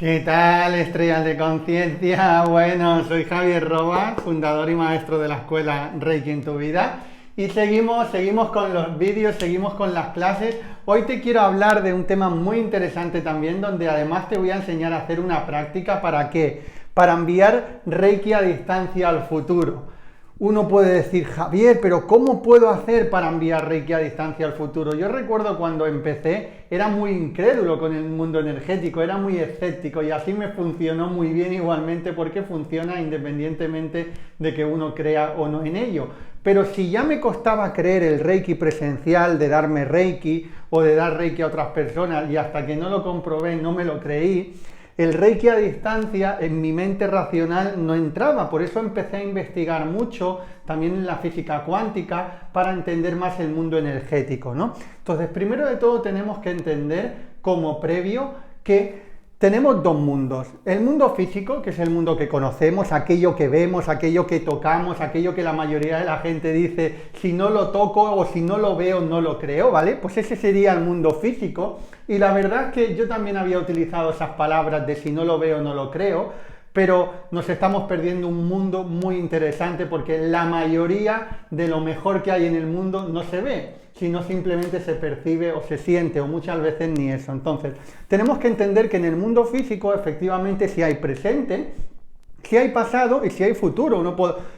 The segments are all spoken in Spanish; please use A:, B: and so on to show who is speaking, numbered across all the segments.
A: ¿Qué tal, estrellas de conciencia? Bueno, soy Javier Roba, fundador y maestro de la escuela Reiki en tu vida. Y seguimos con los vídeos, seguimos con las clases. Hoy te quiero hablar de un tema muy interesante también, donde además te voy a enseñar a hacer una práctica. ¿Para qué? Para enviar Reiki a distancia al futuro. Uno puede decir, Javier, pero ¿cómo puedo hacer para enviar Reiki a distancia al futuro? Yo recuerdo cuando empecé, era muy incrédulo con el mundo energético, era muy escéptico y así me funcionó muy bien igualmente porque funciona independientemente de que uno crea o no en ello. Pero si ya me costaba creer el Reiki presencial, de darme Reiki o de dar Reiki a otras personas y hasta que no lo comprobé no me lo creí, el Reiki a distancia en mi mente racional no entraba, por eso empecé a investigar mucho, también en la física cuántica, para entender más el mundo energético, ¿no? Entonces, primero de todo tenemos que entender como previo que tenemos dos mundos. El mundo físico, que es el mundo que conocemos, aquello que vemos, aquello que tocamos, aquello que la mayoría de la gente dice, si no lo toco o si no lo veo, no lo creo, ¿vale? Pues ese sería el mundo físico. Y la verdad es que yo también había utilizado esas palabras de si no lo veo, no lo creo, pero nos estamos perdiendo un mundo muy interesante porque la mayoría de lo mejor que hay en el mundo no se ve, sino simplemente se percibe o se siente, o muchas veces ni eso. Entonces, tenemos que entender que en el mundo físico, efectivamente, si hay presente, si hay pasado y si hay futuro.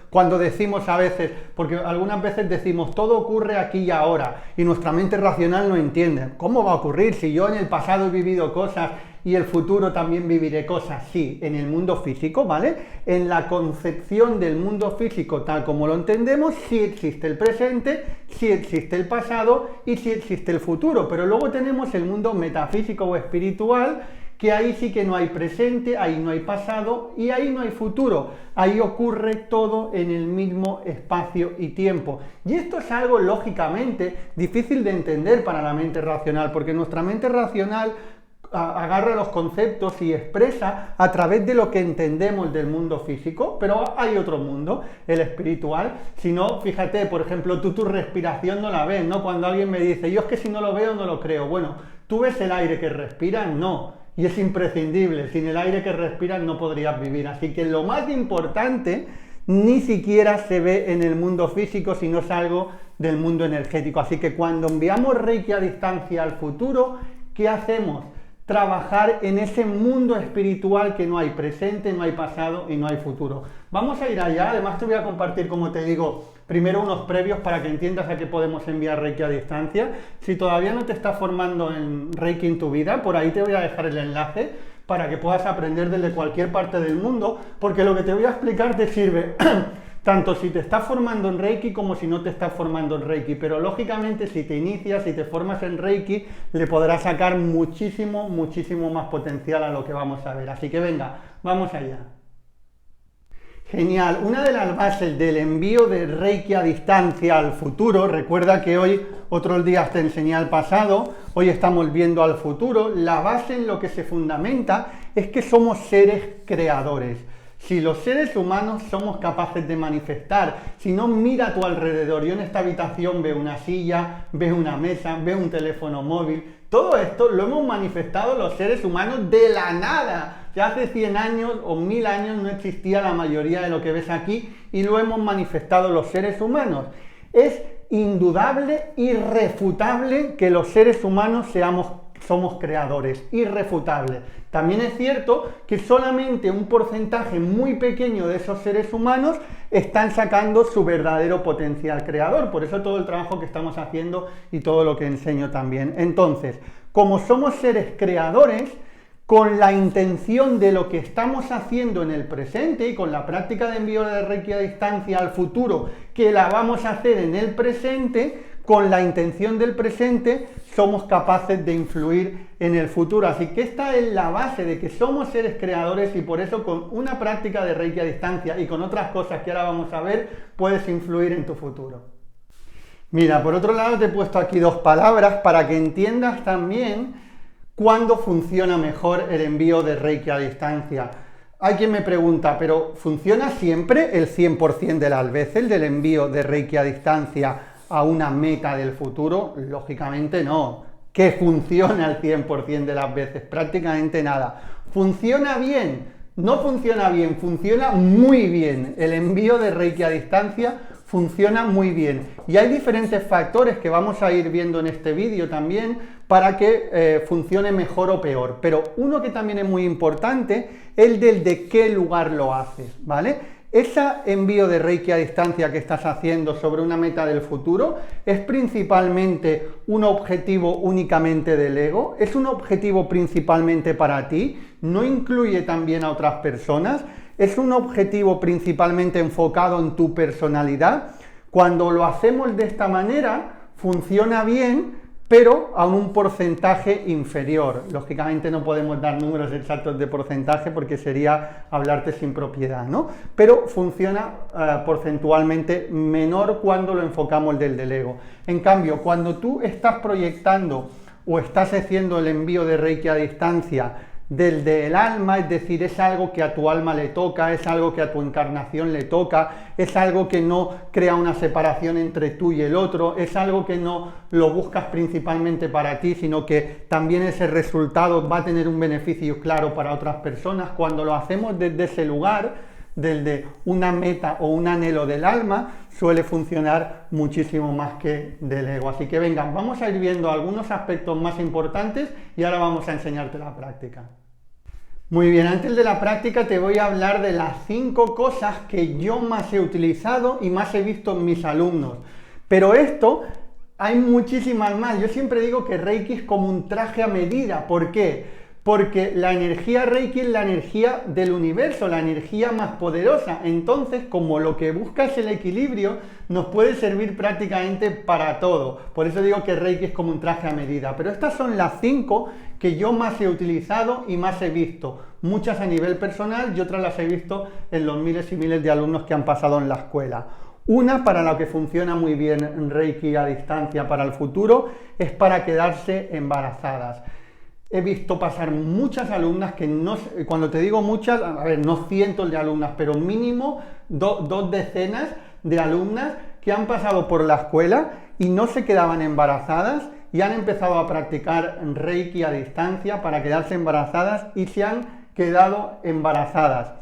A: Cuando decimos a veces, porque algunas veces decimos, todo ocurre aquí y ahora, y nuestra mente racional no entiende. ¿Cómo va a ocurrir si yo en el pasado he vivido cosas y el futuro también viviré cosas? Sí, en el mundo físico, ¿vale? En la concepción del mundo físico tal como lo entendemos, sí existe el presente, sí existe el pasado y sí existe el futuro. Pero luego tenemos el mundo metafísico o espiritual, que ahí sí que no hay presente, ahí no hay pasado y ahí no hay futuro. Ahí ocurre todo en el mismo espacio y tiempo. Y esto es algo, lógicamente, difícil de entender para la mente racional, porque nuestra mente racional agarra los conceptos y expresa a través de lo que entendemos del mundo físico, pero hay otro mundo, el espiritual. Si no, fíjate, por ejemplo, tú tu respiración no la ves, ¿no? Cuando alguien me dice, yo es que si no lo veo no lo creo. Bueno, ¿tú ves el aire que respiras? No. Y es imprescindible, sin el aire que respiras no podrías vivir. Así que lo más importante ni siquiera se ve en el mundo físico, sino es algo del mundo energético. Así que cuando enviamos Reiki a distancia al futuro, ¿qué hacemos? Trabajar en ese mundo espiritual que no hay presente, no hay pasado y no hay futuro. Vamos a ir allá. Además te voy a compartir, como te digo, primero unos previos para que entiendas a qué podemos enviar Reiki a distancia. Si todavía no te estás formando en Reiki en tu vida, por ahí te voy a dejar el enlace para que puedas aprender desde cualquier parte del mundo, porque lo que te voy a explicar te sirve tanto si te estás formando en Reiki como si no te estás formando en Reiki. Pero lógicamente si te inicias, si te formas en Reiki, le podrás sacar muchísimo más potencial a lo que vamos a ver. Así que venga, vamos allá. Genial, una de las bases del envío de Reiki a distancia al futuro, recuerda que hoy, otros días te enseñé al pasado, hoy estamos viendo al futuro, la base en lo que se fundamenta es que somos seres creadores. Si los seres humanos somos capaces de manifestar, si no, mira a tu alrededor. Yo en esta habitación veo una silla, veo una mesa, veo un teléfono móvil. Todo esto lo hemos manifestado los seres humanos de la nada. Ya hace 100 años o 1000 años no existía la mayoría de lo que ves aquí y lo hemos manifestado los seres humanos. Es indudable, irrefutable que los seres humanos somos creadores, irrefutable. También es cierto que solamente un porcentaje muy pequeño de esos seres humanos están sacando su verdadero potencial creador. Por eso todo el trabajo que estamos haciendo y todo lo que enseño también. Entonces, como somos seres creadores, con la intención de lo que estamos haciendo en el presente y con la práctica de envío de Reiki a distancia al futuro, que la vamos a hacer en el presente, con la intención del presente, somos capaces de influir en el futuro. Así que esta es la base de que somos seres creadores y por eso con una práctica de Reiki a distancia y con otras cosas que ahora vamos a ver, puedes influir en tu futuro. Mira, por otro lado te he puesto aquí dos palabras para que entiendas también cuándo funciona mejor el envío de Reiki a distancia. Hay quien me pregunta, ¿pero funciona siempre el 100% de las veces del envío de Reiki a distancia a una meta del futuro? Lógicamente no. ¿Que funcione al 100% de las veces? Prácticamente nada. ¿Funciona bien? No funciona bien, funciona muy bien. El envío de Reiki a distancia funciona muy bien. Y hay diferentes factores que vamos a ir viendo en este vídeo también para que funcione mejor o peor. Pero uno que también es muy importante es el del de qué lugar lo haces, ¿vale? Ese envío de Reiki a distancia que estás haciendo sobre una meta del futuro es principalmente un objetivo únicamente del ego, es un objetivo principalmente para ti, no incluye también a otras personas, es un objetivo principalmente enfocado en tu personalidad. Cuando lo hacemos de esta manera, funciona bien, pero a un porcentaje inferior. Lógicamente no podemos dar números exactos de porcentaje porque sería hablarte sin propiedad, ¿no? Pero funciona porcentualmente menor cuando lo enfocamos del ego. En cambio, cuando tú estás proyectando o estás haciendo el envío de Reiki a distancia del alma, es decir, es algo que a tu alma le toca, es algo que a tu encarnación le toca, es algo que no crea una separación entre tú y el otro, es algo que no lo buscas principalmente para ti, sino que también ese resultado va a tener un beneficio claro para otras personas. Cuando lo hacemos desde ese lugar, desde una meta o un anhelo del alma, suele funcionar muchísimo más que del ego. Así que vengan, vamos a ir viendo algunos aspectos más importantes y ahora vamos a enseñarte la práctica. Muy bien, antes de la práctica te voy a hablar de las 5 cosas que yo más he utilizado y más he visto en mis alumnos. Pero esto, hay muchísimas más. Yo siempre digo que Reiki es como un traje a medida. ¿Por qué? Porque la energía Reiki es la energía del universo, la energía más poderosa. Entonces, como lo que busca es el equilibrio, nos puede servir prácticamente para todo. Por eso digo que Reiki es como un traje a medida. Pero estas son las 5 que yo más he utilizado y más he visto. Muchas a nivel personal y otras las he visto en los miles y miles de alumnos que han pasado en la escuela. Una, para la que funciona muy bien en Reiki a distancia para el futuro, es para quedarse embarazadas. He visto pasar muchas alumnas que no, cuando te digo muchas, a ver, no cientos de alumnas, pero mínimo 2 decenas de alumnas que han pasado por la escuela y no se quedaban embarazadas y han empezado a practicar Reiki a distancia para quedarse embarazadas y se han quedado embarazadas.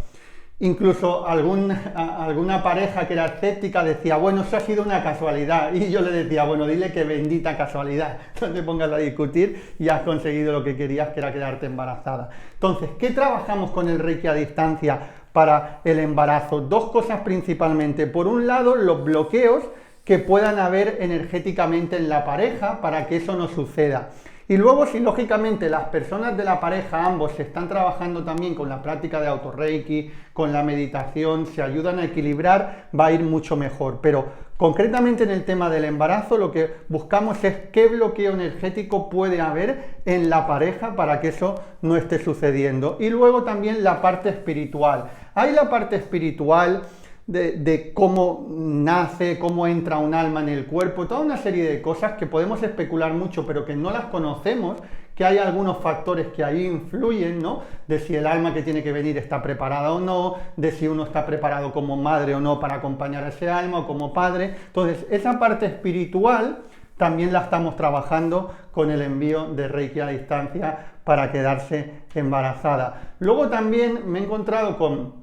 A: Incluso alguna pareja que era escéptica decía, bueno, eso ha sido una casualidad. Y yo le decía, bueno, dile que bendita casualidad. No te pongas a discutir y has conseguido lo que querías, que era quedarte embarazada. Entonces, ¿qué trabajamos con el Reiki a distancia para el embarazo? 2 cosas principalmente. Por un lado, los bloqueos que puedan haber energéticamente en la pareja para que eso no suceda. Y luego, si lógicamente las personas de la pareja, ambos, se están trabajando también con la práctica de autorreiki, con la meditación, se ayudan a equilibrar, va a ir mucho mejor. Pero concretamente en el tema del embarazo, lo que buscamos es qué bloqueo energético puede haber en la pareja para que eso no esté sucediendo. Y luego también la parte espiritual. Hay la parte espiritual de cómo nace, cómo entra un alma en el cuerpo, toda una serie de cosas que podemos especular mucho, pero que no las conocemos, que hay algunos factores que ahí influyen, ¿no? De si el alma que tiene que venir está preparada o no, de si uno está preparado como madre o no para acompañar a ese alma o como padre. Entonces, esa parte espiritual también la estamos trabajando con el envío de Reiki a distancia para quedarse embarazada. Luego también me he encontrado con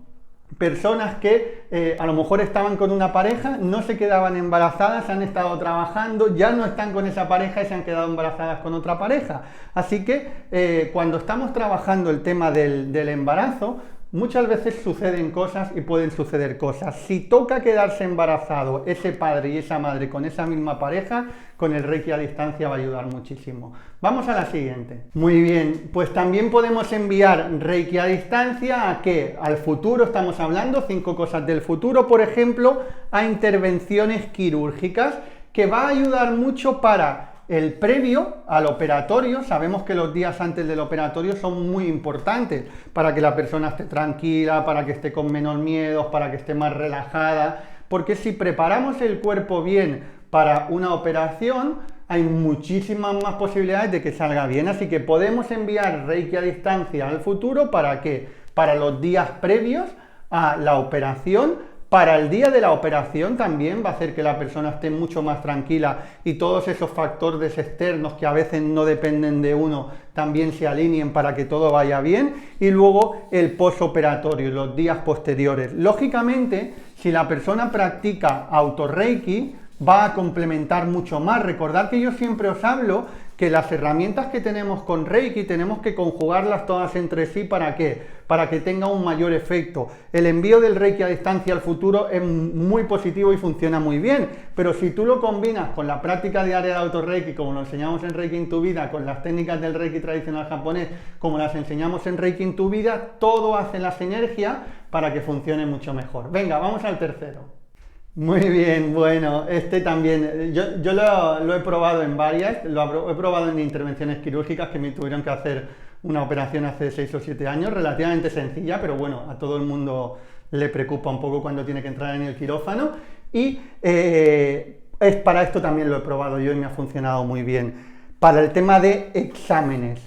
A: personas que a lo mejor estaban con una pareja, no se quedaban embarazadas, han estado trabajando, ya no están con esa pareja y se han quedado embarazadas con otra pareja. Así que cuando estamos trabajando el tema del embarazo, muchas veces suceden cosas y pueden suceder cosas. Si toca quedarse embarazado ese padre y esa madre con esa misma pareja, con el Reiki a distancia va a ayudar muchísimo. Vamos a la siguiente. Muy bien, pues también podemos enviar Reiki a distancia ¿a qué? Al futuro, estamos hablando, 5 cosas del futuro, por ejemplo, a intervenciones quirúrgicas, que va a ayudar mucho para el previo al operatorio. Sabemos que los días antes del operatorio son muy importantes para que la persona esté tranquila, para que esté con menos miedos, para que esté más relajada, porque si preparamos el cuerpo bien para una operación, hay muchísimas más posibilidades de que salga bien. Así que podemos enviar Reiki a distancia al futuro, ¿para qué? Para los días previos a la operación, para el día de la operación también va a hacer que la persona esté mucho más tranquila y todos esos factores externos que a veces no dependen de uno también se alineen para que todo vaya bien. Y luego el postoperatorio, los días posteriores. Lógicamente, si la persona practica autorreiki, va a complementar mucho más. Recordad que yo siempre os hablo que las herramientas que tenemos con Reiki tenemos que conjugarlas todas entre sí. ¿Para qué? Para que tenga un mayor efecto. El envío del Reiki a distancia al futuro es muy positivo y funciona muy bien, pero si tú lo combinas con la práctica diaria de autorreiki, como lo enseñamos en Reiki en tu vida, con las técnicas del Reiki tradicional japonés, como las enseñamos en Reiki en tu vida, todo hace la sinergia para que funcione mucho mejor. Venga, vamos al tercero. Muy bien, bueno, este también, yo lo he probado en varias, he probado en intervenciones quirúrgicas que me tuvieron que hacer una operación hace 6 o 7 años, relativamente sencilla, pero bueno, a todo el mundo le preocupa un poco cuando tiene que entrar en el quirófano y para esto también lo he probado yo y me ha funcionado muy bien. Para el tema de exámenes.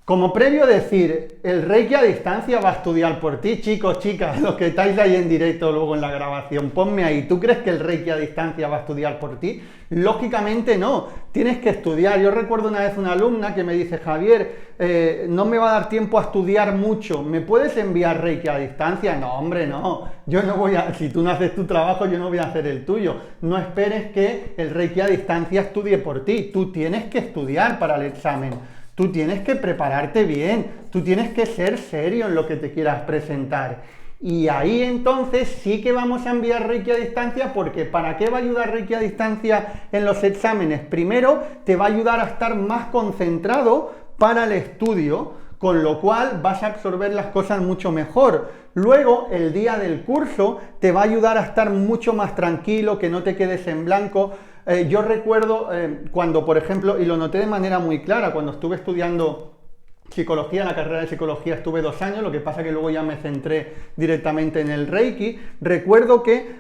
A: Como previo decir, el Reiki a distancia va a estudiar por ti, chicos, chicas, los que estáis ahí en directo luego en la grabación, ponme ahí, ¿tú crees que el Reiki a distancia va a estudiar por ti? Lógicamente no, tienes que estudiar. Yo recuerdo una vez una alumna que me dice, Javier, no me va a dar tiempo a estudiar mucho, ¿me puedes enviar Reiki a distancia? No, hombre, no, yo no voy a, si tú no haces tu trabajo, yo no voy a hacer el tuyo. No esperes que el Reiki a distancia estudie por ti, tú tienes que estudiar para el examen. Tú tienes que prepararte bien, tú tienes que ser serio en lo que te quieras presentar. Y ahí entonces sí que vamos a enviar Reiki a distancia, porque ¿para qué va a ayudar Reiki a distancia en los exámenes? Primero, te va a ayudar a estar más concentrado para el estudio, con lo cual vas a absorber las cosas mucho mejor. Luego, el día del curso te va a ayudar a estar mucho más tranquilo, que no te quedes en blanco. Yo recuerdo cuando, por ejemplo, y lo noté de manera muy clara, cuando estuve estudiando psicología, en la carrera de psicología estuve 2 años, lo que pasa que luego ya me centré directamente en el Reiki. Recuerdo que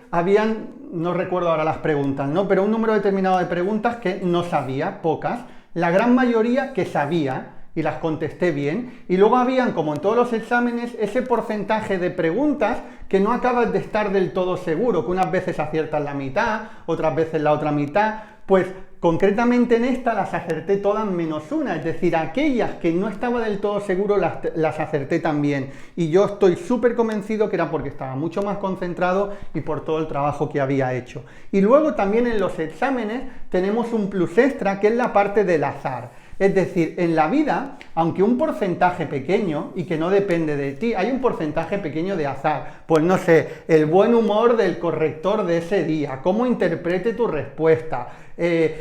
A: no recuerdo ahora las preguntas, ¿no? Pero un número determinado de preguntas que no sabía, pocas, la gran mayoría que sabía, y las contesté bien, y luego habían, como en todos los exámenes, ese porcentaje de preguntas que no acabas de estar del todo seguro, que unas veces aciertas la mitad, otras veces la otra mitad. Pues concretamente en esta las acerté todas menos una, es decir, aquellas que no estaba del todo seguro las acerté también, y yo estoy súper convencido que era porque estaba mucho más concentrado y por todo el trabajo que había hecho. Y luego también en los exámenes tenemos un plus extra, que es la parte del azar. Es decir, en la vida, aunque un porcentaje pequeño, y que no depende de ti, hay un porcentaje pequeño de azar. Pues no sé, el buen humor del corrector de ese día, cómo interprete tu respuesta,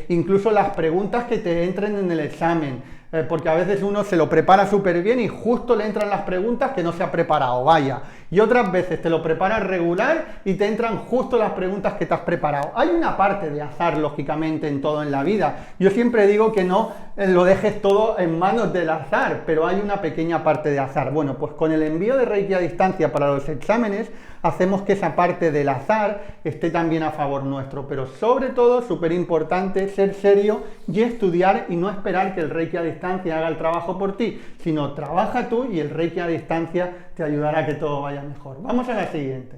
A: incluso las preguntas que te entren en el examen. Porque a veces uno se lo prepara súper bien y justo le entran las preguntas que no se ha preparado, vaya. Y otras veces te lo preparas regular y te entran justo las preguntas que te has preparado. Hay una parte de azar, lógicamente, en todo en la vida. Yo siempre digo que no lo dejes todo en manos del azar, pero hay una pequeña parte de azar. Bueno, pues con el envío de Reiki a distancia para los exámenes, hacemos que esa parte del azar esté también a favor nuestro, pero sobre todo, súper importante, ser serio y estudiar y no esperar que el Reiki a distancia haga el trabajo por ti, sino trabaja tú y el Reiki a distancia te ayudará a que todo vaya mejor. Vamos a la siguiente.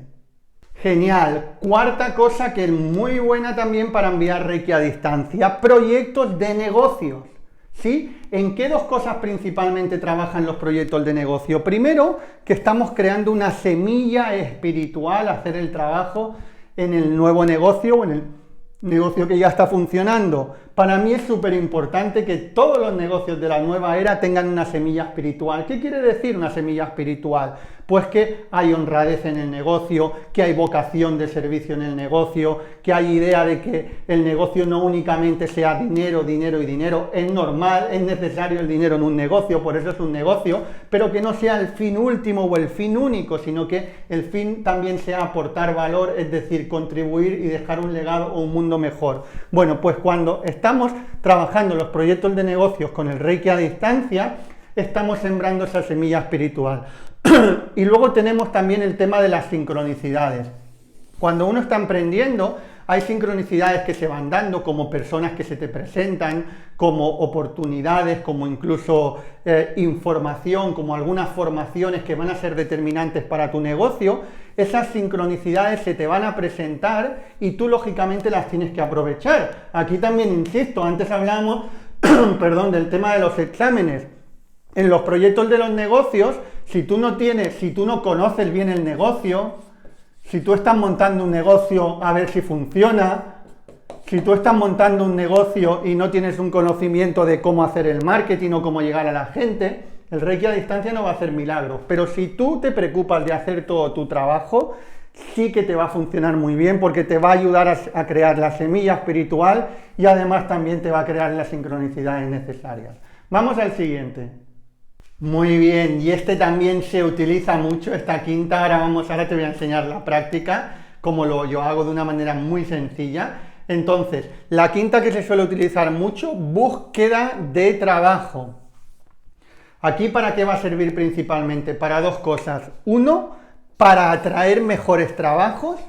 A: Genial. Cuarta cosa que es muy buena también para enviar Reiki a distancia, proyectos de negocios. ¿Sí? ¿En qué 2 cosas principalmente trabajan los proyectos de negocio? Primero, que estamos creando una semilla espiritual, hacer el trabajo en el nuevo negocio o en el negocio que ya está funcionando. Para mí es súper importante que todos los negocios de la nueva era tengan una semilla espiritual. ¿Qué quiere decir una semilla espiritual? Pues que hay honradez en el negocio, que hay vocación de servicio en el negocio, que hay idea de que el negocio no únicamente sea dinero, dinero y dinero. Es normal, es necesario el dinero en un negocio, por eso es un negocio, pero que no sea el fin último o el fin único, sino que el fin también sea aportar valor, es decir, contribuir y dejar un legado o un mundo mejor. Bueno, pues cuando estamos trabajando los proyectos de negocios con el Reiki a distancia, estamos sembrando esa semilla espiritual. Y luego tenemos también el tema de las sincronicidades. Cuando uno está emprendiendo, Hay sincronicidades que se van dando como personas que se te presentan, como oportunidades, como incluso información, como algunas formaciones que van a ser determinantes para tu negocio. Esas sincronicidades se te van a presentar y tú lógicamente las tienes que aprovechar. Aquí también insisto, antes hablábamos perdón, del tema de los exámenes. En los proyectos de los negocios, si tú no conoces bien el negocio, si tú estás montando un negocio a ver si funciona, si tú estás montando un negocio y no tienes un conocimiento de cómo hacer el marketing o cómo llegar a la gente, el Reiki a distancia no va a hacer milagros. Pero si tú te preocupas de hacer todo tu trabajo, sí que te va a funcionar muy bien porque te va a ayudar a crear la semilla espiritual y además también te va a crear las sincronicidades necesarias. Vamos al siguiente. Muy bien, y este también se utiliza mucho, esta quinta. Ahora te voy a enseñar la práctica, como yo hago de una manera muy sencilla. Entonces, la quinta que se suele utilizar mucho, búsqueda de trabajo. Aquí, ¿para qué va a servir principalmente? Para dos cosas. Uno, para atraer mejores trabajos,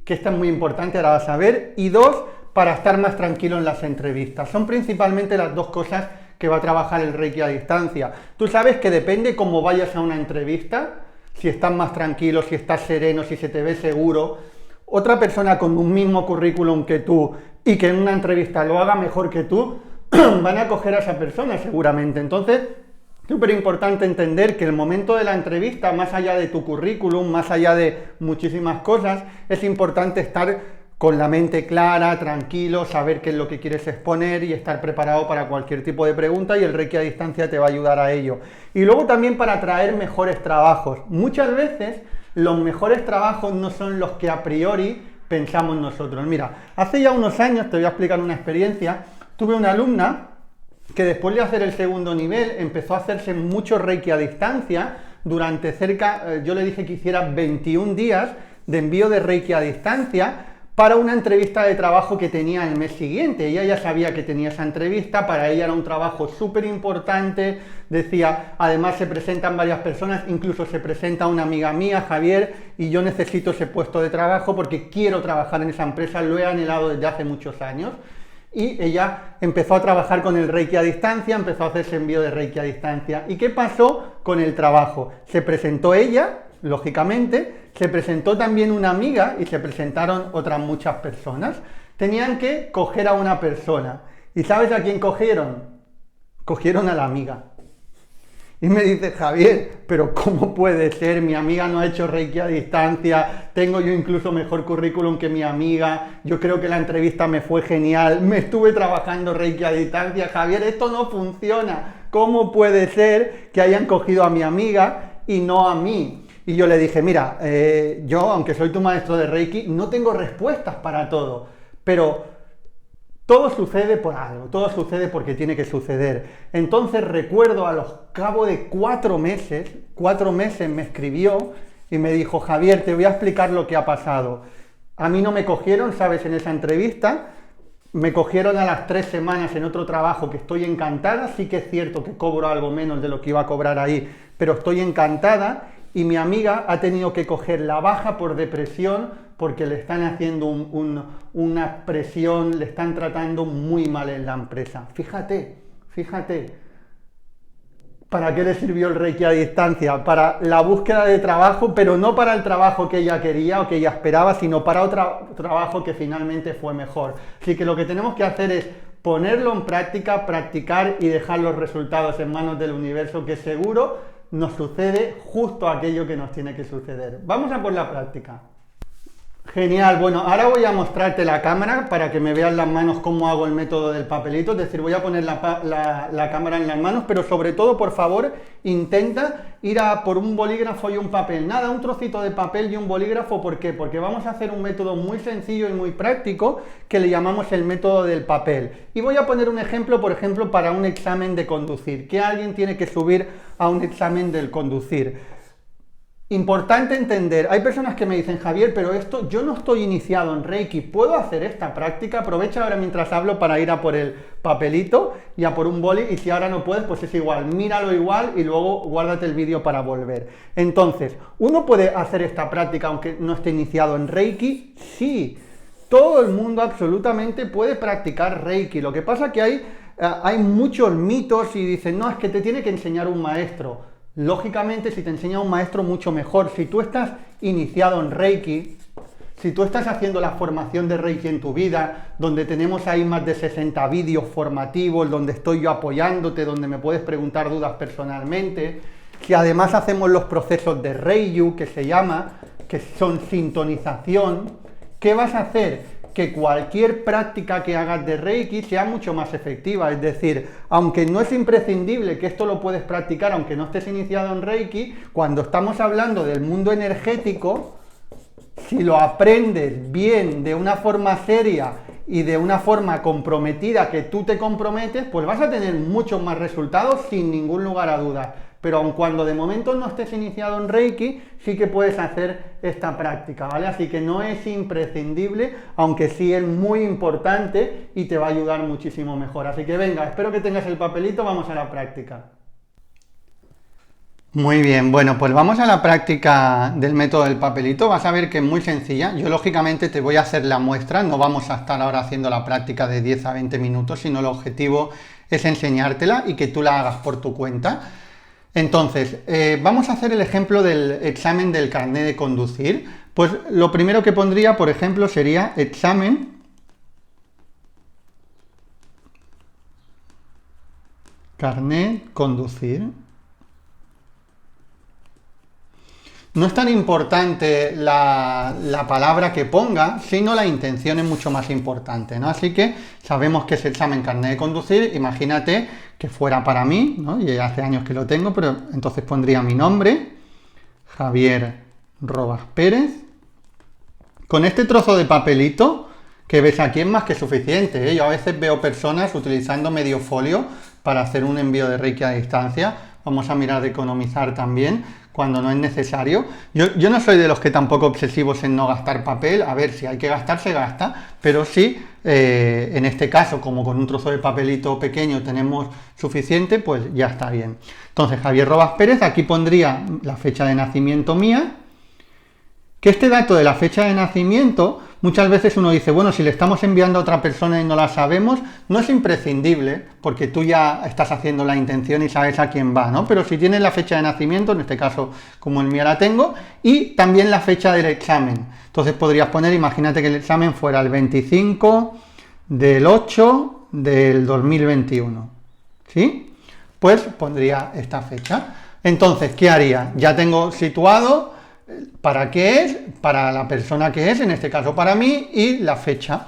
A: que esta es muy importante, ahora vas a ver. Y dos, para estar más tranquilo en las entrevistas. Son principalmente las dos cosas que va a trabajar el Reiki a distancia. Tú sabes que depende cómo vayas a una entrevista, si estás más tranquilo, si estás sereno, si se te ve seguro. Otra persona con un mismo currículum que tú y que en una entrevista lo haga mejor que tú, van a coger a esa persona seguramente. Entonces, súper importante entender que el momento de la entrevista, más allá de tu currículum, más allá de muchísimas cosas, es importante estar con la mente clara, tranquilo, saber qué es lo que quieres exponer y estar preparado para cualquier tipo de pregunta, y el Reiki a distancia te va a ayudar a ello. Y luego también para atraer mejores trabajos. Muchas veces los mejores trabajos no son los que a priori pensamos nosotros. Mira, hace ya unos años, te voy a explicar una experiencia, tuve una alumna que después de hacer el segundo nivel empezó a hacerse mucho Reiki a distancia durante yo le dije que hiciera 21 días de envío de Reiki a distancia para una entrevista de trabajo que tenía el mes siguiente. Ella ya sabía que tenía esa entrevista, para ella era un trabajo súper importante, decía, además se presentan varias personas, incluso se presenta una amiga mía, Javier, y yo necesito ese puesto de trabajo porque quiero trabajar en esa empresa, lo he anhelado desde hace muchos años. Y ella empezó a trabajar con el Reiki a distancia, empezó a hacerse envío de Reiki a distancia. ¿Y qué pasó con el trabajo? Se presentó ella, lógicamente, se presentó también una amiga y se presentaron otras muchas personas. Tenían que coger a una persona. ¿Y sabes a quién cogieron? Cogieron a la amiga. Y me dice, Javier, pero ¿cómo puede ser? Mi amiga no ha hecho Reiki a distancia, tengo yo incluso mejor currículum que mi amiga, yo creo que la entrevista me fue genial, me estuve trabajando Reiki a distancia. Javier, esto no funciona. ¿Cómo puede ser que hayan cogido a mi amiga y no a mí? Y yo le dije, mira, yo, aunque soy tu maestro de Reiki, no tengo respuestas para todo, pero todo sucede por algo, todo sucede porque tiene que suceder. Entonces recuerdo, a los cabo de 4 meses me escribió y me dijo, Javier, te voy a explicar lo que ha pasado. A mí no me cogieron, ¿sabes?, en esa entrevista. Me cogieron a las 3 semanas en otro trabajo que estoy encantada. Sí que es cierto que cobro algo menos de lo que iba a cobrar ahí, pero estoy encantada. Y mi amiga ha tenido que coger la baja por depresión porque le están haciendo una presión, le están tratando muy mal en la empresa. Fíjate, ¿para qué le sirvió el Reiki a distancia? Para la búsqueda de trabajo, pero no para el trabajo que ella quería o que ella esperaba, sino para otro trabajo que finalmente fue mejor. Así que lo que tenemos que hacer es ponerlo en práctica, practicar y dejar los resultados en manos del universo, que seguro nos sucede justo aquello que nos tiene que suceder. Vamos a por la práctica. Genial, bueno, ahora voy a mostrarte la cámara para que me vean las manos cómo hago el método del papelito, es decir, voy a poner la cámara en las manos, pero sobre todo, por favor, intenta ir a por un bolígrafo y un papel. Nada, un trocito de papel y un bolígrafo. ¿Por qué? Porque vamos a hacer un método muy sencillo y muy práctico que le llamamos el método del papel. Y voy a poner un ejemplo, por ejemplo, para un examen de conducir, que alguien tiene que subir a un examen del conducir. Importante entender, hay personas que me dicen, Javier, pero esto, yo no estoy iniciado en Reiki, ¿puedo hacer esta práctica? Aprovecha ahora mientras hablo para ir a por el papelito y a por un boli, y si ahora no puedes, pues es igual, míralo igual y luego guárdate el vídeo para volver. Entonces, ¿uno puede hacer esta práctica aunque no esté iniciado en Reiki? Sí, todo el mundo absolutamente puede practicar Reiki. Lo que pasa es que hay muchos mitos y dicen, no, es que te tiene que enseñar un maestro. Lógicamente, si te enseña un maestro, mucho mejor. Si tú estás iniciado en Reiki, si tú estás haciendo la formación de Reiki en tu vida, donde tenemos ahí más de 60 vídeos formativos, donde estoy yo apoyándote, donde me puedes preguntar dudas personalmente, si además hacemos los procesos de Reiyu, que se llama, que son sintonización, ¿qué vas a hacer? Que cualquier práctica que hagas de Reiki sea mucho más efectiva. Es decir, aunque no es imprescindible que esto lo puedes practicar, aunque no estés iniciado en Reiki, cuando estamos hablando del mundo energético, si lo aprendes bien, de una forma seria y de una forma comprometida, que tú te comprometes, pues vas a tener muchos más resultados sin ningún lugar a dudas. Pero aun cuando de momento no estés iniciado en Reiki, sí que puedes hacer esta práctica, ¿vale? Así que no es imprescindible, aunque sí es muy importante y te va a ayudar muchísimo mejor. Así que venga, espero que tengas el papelito, vamos a la práctica. Muy bien, bueno, pues vamos a la práctica del método del papelito. Vas a ver que es muy sencilla. Yo lógicamente te voy a hacer la muestra, no vamos a estar ahora haciendo la práctica de 10 a 20 minutos, sino el objetivo es enseñártela y que tú la hagas por tu cuenta. Entonces, vamos a hacer el ejemplo del examen del carnet de conducir. Pues lo primero que pondría, por ejemplo, sería examen carnet conducir. No es tan importante la palabra que ponga, sino la intención es mucho más importante, ¿no? Así que sabemos que es examen carnet de conducir. Imagínate que fuera para mí, ¿no? Y hace años que lo tengo, pero entonces pondría mi nombre, Javier Robas Pérez. Con este trozo de papelito que ves aquí es más que suficiente, ¿eh? Yo a veces veo personas utilizando medio folio para hacer un envío de Reiki a distancia. Vamos a mirar de economizar también cuando no es necesario. Yo no soy de los que tampoco obsesivos en no gastar papel. A ver, si hay que gastar, se gasta, pero sí, en este caso, como con un trozo de papelito pequeño tenemos suficiente, pues ya está bien. Entonces, Javier Robas Pérez, aquí pondría la fecha de nacimiento mía, que este dato de la fecha de nacimiento, muchas veces uno dice, bueno, si le estamos enviando a otra persona y no la sabemos, no es imprescindible, porque tú ya estás haciendo la intención y sabes a quién va, ¿no? Pero si tienes la fecha de nacimiento, en este caso, como el mío la tengo, y también la fecha del examen. Entonces podrías poner, imagínate que el examen fuera el 25 del 8 del 2021, ¿sí? Pues pondría esta fecha. Entonces, ¿qué haría? Ya tengo situado para qué es, para la persona que es, en este caso para mí, y la fecha.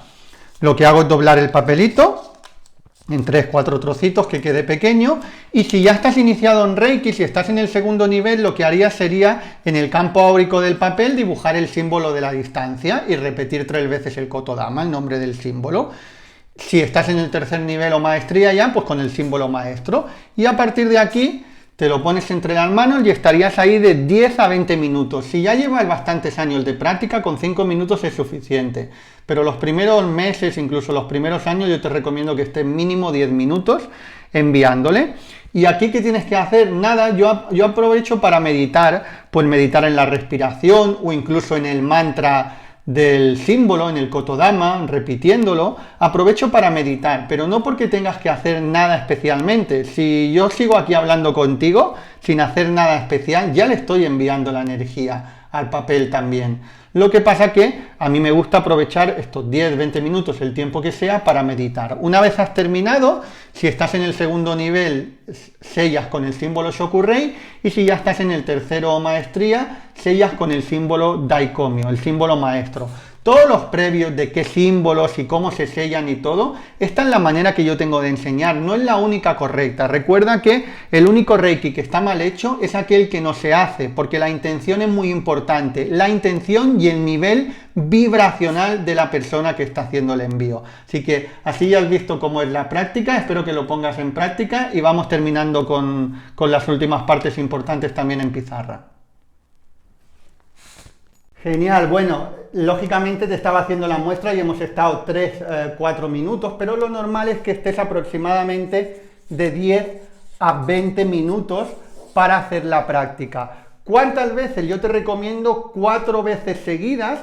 A: Lo que hago es doblar el papelito en 3-4 trocitos que quede pequeño, y si ya estás iniciado en Reiki, si estás en el segundo nivel, lo que haría sería en el campo áurico del papel dibujar el símbolo de la distancia y repetir 3 veces el Kotodama, el nombre del símbolo. Si estás en el tercer nivel o maestría ya, pues con el símbolo maestro, y a partir de aquí te lo pones entre las manos y estarías ahí de 10 a 20 minutos. Si ya llevas bastantes años de práctica, con 5 minutos es suficiente. Pero los primeros meses, incluso los primeros años, yo te recomiendo que estés mínimo 10 minutos enviándole. Y aquí, ¿qué tienes que hacer? Nada, yo aprovecho para meditar, pues meditar en la respiración o incluso en el mantra del símbolo, en el Kotodama, repitiéndolo. Aprovecho para meditar, pero no porque tengas que hacer nada especialmente. Si yo sigo aquí hablando contigo sin hacer nada especial, ya le estoy enviando la energía al papel también. Lo que pasa que a mí me gusta aprovechar estos 10-20 minutos, el tiempo que sea, para meditar. Una vez has terminado, si estás en el segundo nivel, sellas con el símbolo Shokurei, y si ya estás en el tercero o maestría, sellas con el símbolo Daikomyo, el símbolo maestro. Todos los previos de qué símbolos y cómo se sellan y todo, esta es la manera que yo tengo de enseñar, no es la única correcta. Recuerda que el único Reiki que está mal hecho es aquel que no se hace, porque la intención es muy importante, la intención y el nivel vibracional de la persona que está haciendo el envío. Así que así ya has visto cómo es la práctica, espero que lo pongas en práctica y vamos terminando con las últimas partes importantes también en pizarra. Genial, bueno, lógicamente te estaba haciendo la muestra y hemos estado 3-4 minutos, pero lo normal es que estés aproximadamente de 10 a 20 minutos para hacer la práctica. ¿Cuántas veces? Yo te recomiendo 4 veces seguidas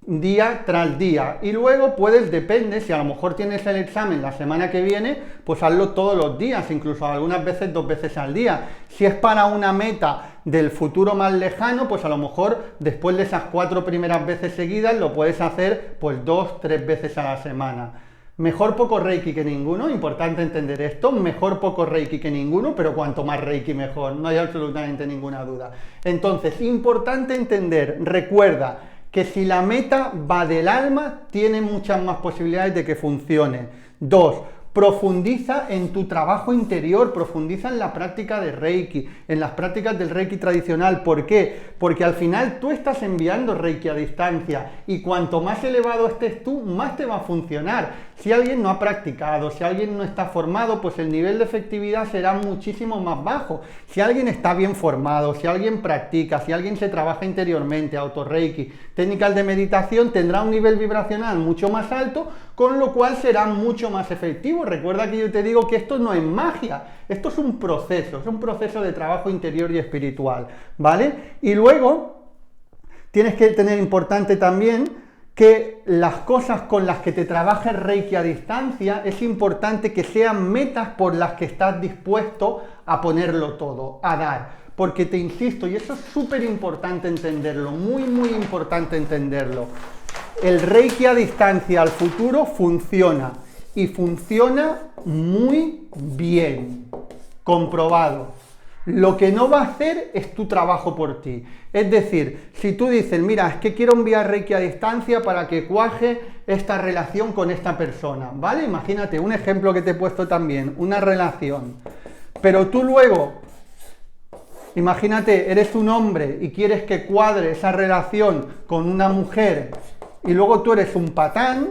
A: día tras día, y luego puedes, depende, si a lo mejor tienes el examen la semana que viene, pues hazlo todos los días, incluso algunas veces 2 veces al día. Si es para una meta del futuro más lejano, pues a lo mejor después de esas 4 primeras veces seguidas lo puedes hacer pues 2, 3 veces a la semana. Mejor poco Reiki que ninguno, importante entender esto, mejor poco Reiki que ninguno, pero cuanto más Reiki mejor, no hay absolutamente ninguna duda. Entonces, importante entender, recuerda que si la meta va del alma, tiene muchas más posibilidades de que funcione. 2. Profundiza en tu trabajo interior, profundiza en la práctica de Reiki, en las prácticas del Reiki tradicional. ¿Por qué? Porque al final tú estás enviando Reiki a distancia y cuanto más elevado estés tú, más te va a funcionar. Si alguien no ha practicado, si alguien no está formado, pues el nivel de efectividad será muchísimo más bajo. Si alguien está bien formado, si alguien practica, si alguien se trabaja interiormente, auto-Reiki, técnicas de meditación, tendrá un nivel vibracional mucho más alto, con lo cual será mucho más efectivo. Recuerda que yo te digo que esto no es magia, esto es un proceso de trabajo interior y espiritual, ¿vale? Y luego tienes que tener importante también que las cosas con las que te trabajes Reiki a distancia, es importante que sean metas por las que estás dispuesto a ponerlo todo, a dar. Porque te insisto, y eso es súper importante entenderlo, muy importante entenderlo, el Reiki a distancia al futuro funciona, y funciona muy bien, comprobado. Lo que no va a hacer es tu trabajo por ti. Es decir, si tú dices, mira, es que quiero enviar Reiki a distancia para que cuaje esta relación con esta persona, ¿vale? Imagínate, un ejemplo que te he puesto también, una relación. Pero tú luego, imagínate, eres un hombre y quieres que cuadre esa relación con una mujer y luego tú eres un patán,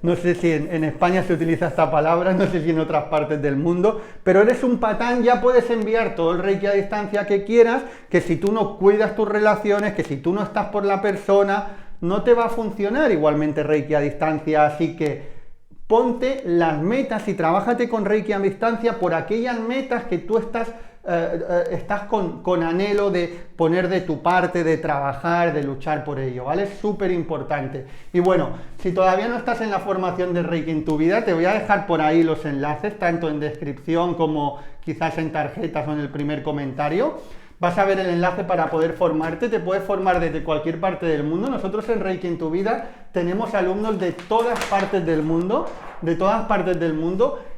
A: no sé si en España se utiliza esta palabra, no sé si en otras partes del mundo, pero eres un patán, ya puedes enviar todo el Reiki a distancia que quieras, que si tú no cuidas tus relaciones, que si tú no estás por la persona, no te va a funcionar igualmente Reiki a distancia, así que ponte las metas y trabájate con Reiki a distancia por aquellas metas que tú estás con anhelo de poner de tu parte, de trabajar, de luchar por ello, ¿vale? Es súper importante. Y bueno, si todavía no estás en la formación de Reiki en tu vida, te voy a dejar por ahí los enlaces, tanto en descripción como quizás en tarjetas o en el primer comentario. Vas a ver el enlace para poder formarte, te puedes formar desde cualquier parte del mundo. Nosotros en Reiki en tu vida tenemos alumnos de todas partes del mundo,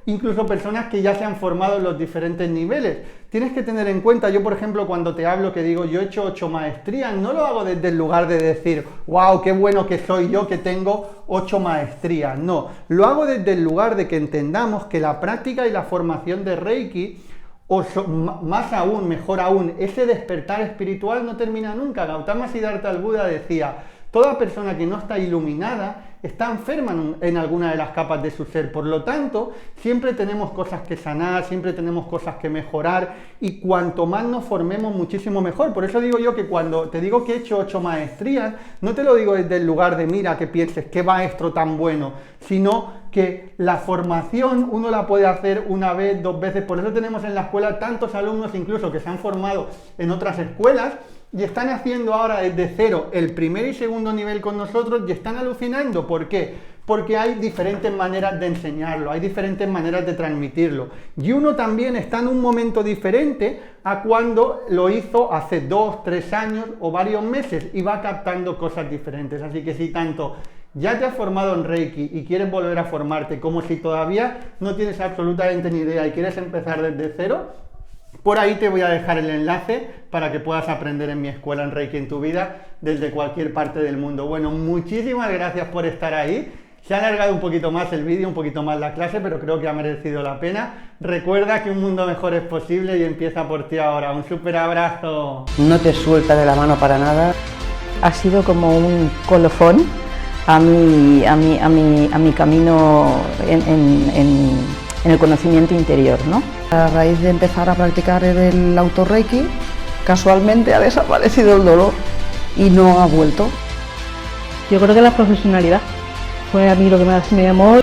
A: incluso personas que ya se han formado en los diferentes niveles. Tienes que tener en cuenta, yo por ejemplo cuando te hablo que digo yo he hecho 8 maestrías, no lo hago desde el lugar de decir, wow, qué bueno que soy yo que tengo 8 maestrías, no, lo hago desde el lugar de que entendamos que la práctica y la formación de Reiki, más aún, mejor aún, ese despertar espiritual no termina nunca. Gautama Siddhartha el Buda decía, toda persona que no está iluminada está enferma en alguna de las capas de su ser, por lo tanto, siempre tenemos cosas que sanar, siempre tenemos cosas que mejorar, y cuanto más nos formemos, muchísimo mejor. Por eso digo yo que cuando te digo que he hecho 8 maestrías, no te lo digo desde el lugar de mira, que pienses, qué maestro tan bueno, sino que la formación uno la puede hacer una vez, 2 veces, por eso tenemos en la escuela tantos alumnos incluso que se han formado en otras escuelas, y están haciendo ahora desde cero el primer y segundo nivel con nosotros y están alucinando. ¿Por qué? Porque hay diferentes maneras de enseñarlo, hay diferentes maneras de transmitirlo. Y uno también está en un momento diferente a cuando lo hizo hace 2, 3 años o varios meses y va captando cosas diferentes. Así que si tanto ya te has formado en Reiki y quieres volver a formarte, como si todavía no tienes absolutamente ni idea y quieres empezar desde cero, por ahí te voy a dejar el enlace para que puedas aprender en mi escuela en Reiki en tu vida desde cualquier parte del mundo. Bueno, muchísimas gracias por estar ahí. Se ha alargado un poquito más el vídeo, un poquito más la clase, pero creo que ha merecido la pena. Recuerda que un mundo mejor es posible y empieza por ti ahora. Un súper abrazo.
B: No te suelta de la mano para nada. Ha sido como un colofón a mi camino en el conocimiento interior, ¿no? A raíz de empezar a practicar el auto-Reiki, casualmente ha desaparecido el dolor y no ha vuelto.
C: Yo creo que la profesionalidad fue a mí lo que más me llamó.